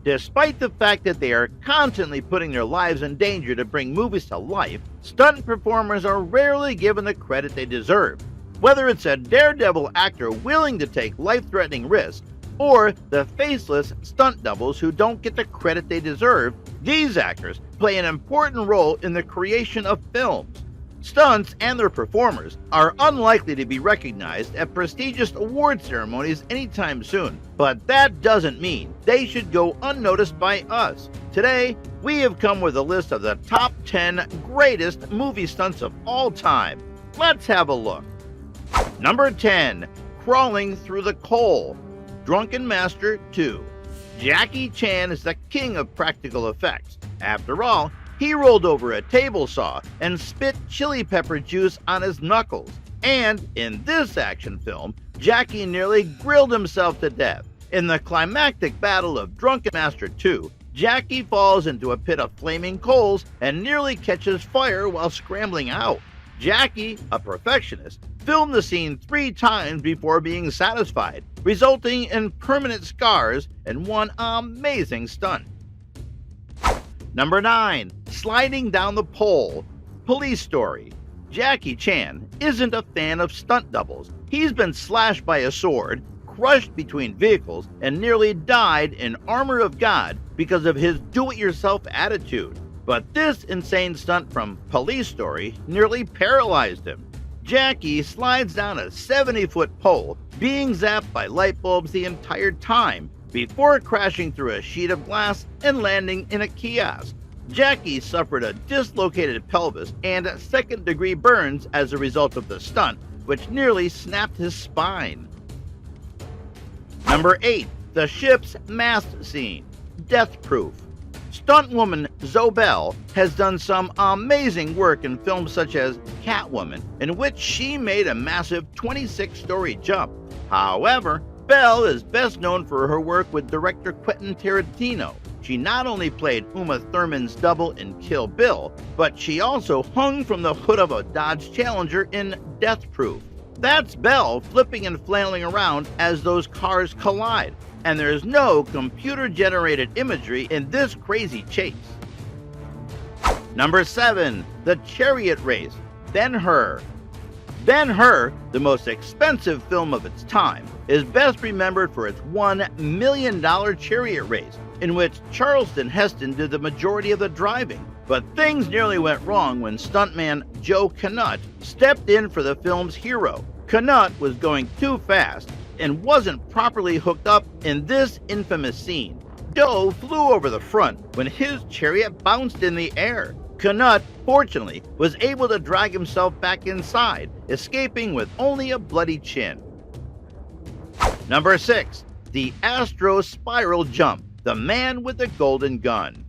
Despite the fact that they are constantly putting their lives in danger to bring movies to life, stunt performers are rarely given the credit they deserve. Whether it's a daredevil actor willing to take life-threatening risks, or the faceless stunt doubles who don't get the credit they deserve, these actors play an important role in the creation of films. Stunts and their performers are unlikely to be recognized at prestigious award ceremonies anytime soon, but that doesn't mean they should go unnoticed by us. Today, we have come with a list of the top 10 greatest movie stunts of all time. Let's have a look. Number 10. Crawling Through the Coal, Drunken Master 2. Jackie Chan is the king of practical effects. After all, he rolled over a table saw and spit chili pepper juice on his knuckles. And in this action film, Jackie nearly grilled himself to death. In the climactic battle of Drunken Master 2, Jackie falls into a pit of flaming coals and nearly catches fire while scrambling out. Jackie, a perfectionist, filmed the scene 3 times before being satisfied, resulting in permanent scars and one amazing stunt. Number 9. Sliding Down the Pole, Police Story. Jackie Chan isn't a fan of stunt doubles. He's been slashed by a sword, crushed between vehicles, and nearly died in Armor of God because of his do-it-yourself attitude. But this insane stunt from Police Story nearly paralyzed him. Jackie slides down a 70-foot pole, being zapped by light bulbs the entire time, before crashing through a sheet of glass and landing in a kiosk. Jackie suffered a dislocated pelvis and second-degree burns as a result of the stunt, which nearly snapped his spine. Number 8. The ship's mast scene, Death Proof. Stuntwoman Zobel has done some amazing work in films such as Catwoman, in which she made a massive 26-story jump. However, Belle is best known for her work with director Quentin Tarantino. She not only played Uma Thurman's double in Kill Bill, but she also hung from the hood of a Dodge Challenger in Death Proof. That's Belle flipping and flailing around as those cars collide, and there's no computer-generated imagery in this crazy chase. Number 7. The Chariot Race, Ben-Hur. Ben-Hur, the most expensive film of its time, is best remembered for its $1 million chariot race, in which Charleston Heston did the majority of the driving. But things nearly went wrong when stuntman Joe Canutt stepped in for the film's hero. Canutt was going too fast and wasn't properly hooked up in this infamous scene. Joe flew over the front when his chariot bounced in the air. Canutt, fortunately, was able to drag himself back inside, escaping with only a bloody chin. Number 6. The Astro Spiral Jump, The Man with the Golden Gun.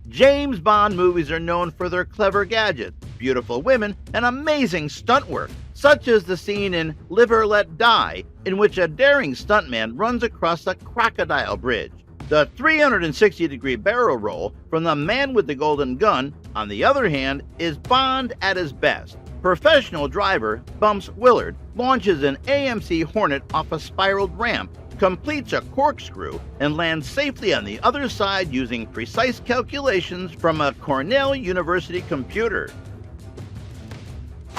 James Bond movies are known for their clever gadgets, beautiful women, and amazing stunt work, such as the scene in Live or Let Die, in which a daring stuntman runs across a crocodile bridge. The 360-degree barrel roll from The Man with the Golden Gun, on the other hand, is Bond at his best. Professional driver Bumps Willard launches an AMC Hornet off a spiraled ramp, completes a corkscrew, and lands safely on the other side using precise calculations from a Cornell University computer.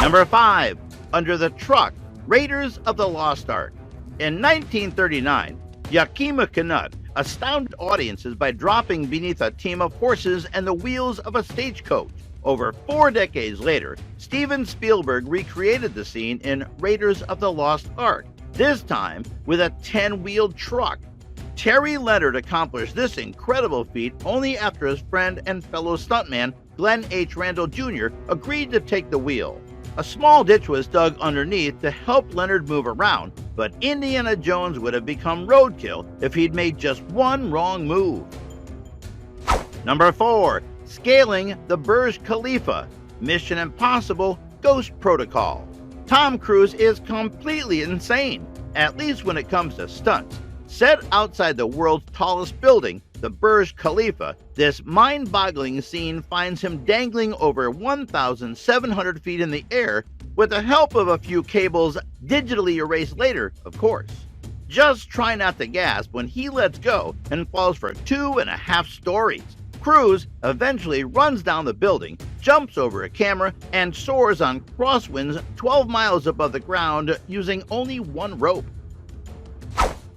Number 5. Under the Truck, Raiders of the Lost Ark. In 1939, Yakima Canutt astounded audiences by dropping beneath a team of horses and the wheels of a stagecoach. Over 4 decades later, Steven Spielberg recreated the scene in Raiders of the Lost Ark, this time with a 10-wheeled truck. Terry Leonard accomplished this incredible feat only after his friend and fellow stuntman Glenn H. Randall Jr. agreed to take the wheel. A small ditch was dug underneath to help Leonard move around, but Indiana Jones would have become roadkill if he'd made just one wrong move. Number 4. Scaling the Burj Khalifa, Mission Impossible Ghost Protocol. Tom Cruise is completely insane, at least when it comes to stunts. Set outside the world's tallest building, the Burj Khalifa, this mind-boggling scene finds him dangling over 1,700 feet in the air with the help of a few cables digitally erased later, of course. Just try not to gasp when he lets go and falls for 2.5 stories. Cruz eventually runs down the building, jumps over a camera, and soars on crosswinds 12 miles above the ground using only one rope.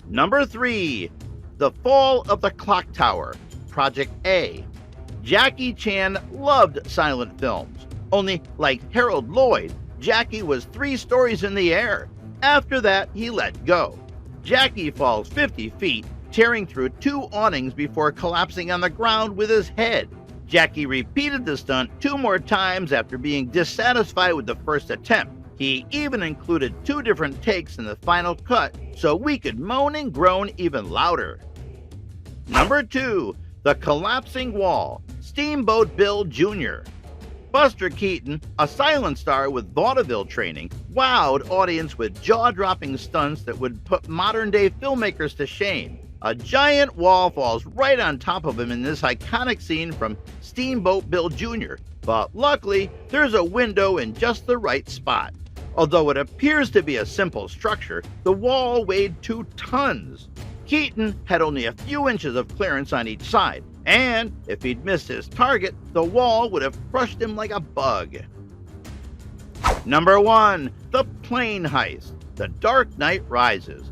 Number 3. The Fall of the Clock Tower, Project A. Jackie Chan loved silent films. Only, like Harold Lloyd, Jackie was 3 stories in the air. After that, he let go. Jackie falls 50 feet, tearing through 2 awnings before collapsing on the ground with his head. Jackie repeated the stunt 2 more times after being dissatisfied with the first attempt. He even included 2 different takes in the final cut so we could moan and groan even louder. Number 2. The Collapsing Wall, Steamboat Bill Jr. Buster Keaton, a silent star with vaudeville training, wowed audience with jaw-dropping stunts that would put modern-day filmmakers to shame. A giant wall falls right on top of him in this iconic scene from Steamboat Bill Jr., but luckily, there's a window in just the right spot. Although it appears to be a simple structure, the wall weighed 2 tons. Keaton had only a few inches of clearance on each side, and if he'd missed his target, the wall would have crushed him like a bug. Number 1. The Plane Heist, The Dark Knight Rises.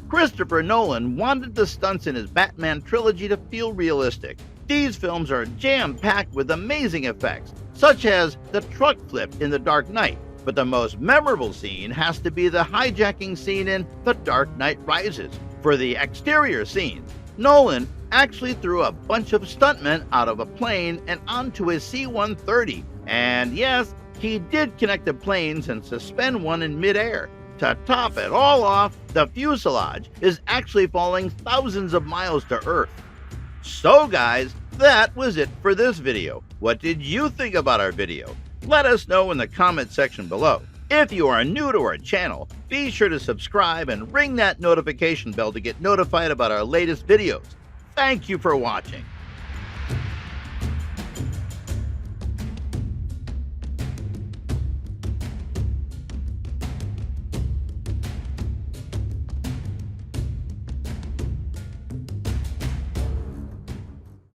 Christopher Nolan wanted the stunts in his Batman trilogy to feel realistic. These films are jam-packed with amazing effects, such as the truck flip in The Dark Knight, but the most memorable scene has to be the hijacking scene in The Dark Knight Rises. For the exterior scenes, Nolan actually threw a bunch of stuntmen out of a plane and onto his C-130. And yes, he did connect the planes and suspend one in midair. To top it all off, the fuselage is actually falling thousands of miles to Earth. So guys, that was it for this video. What did you think about our video? Let us know in the comment section below. If you are new to our channel, be sure to subscribe and ring that notification bell to get notified about our latest videos. Thank you for watching.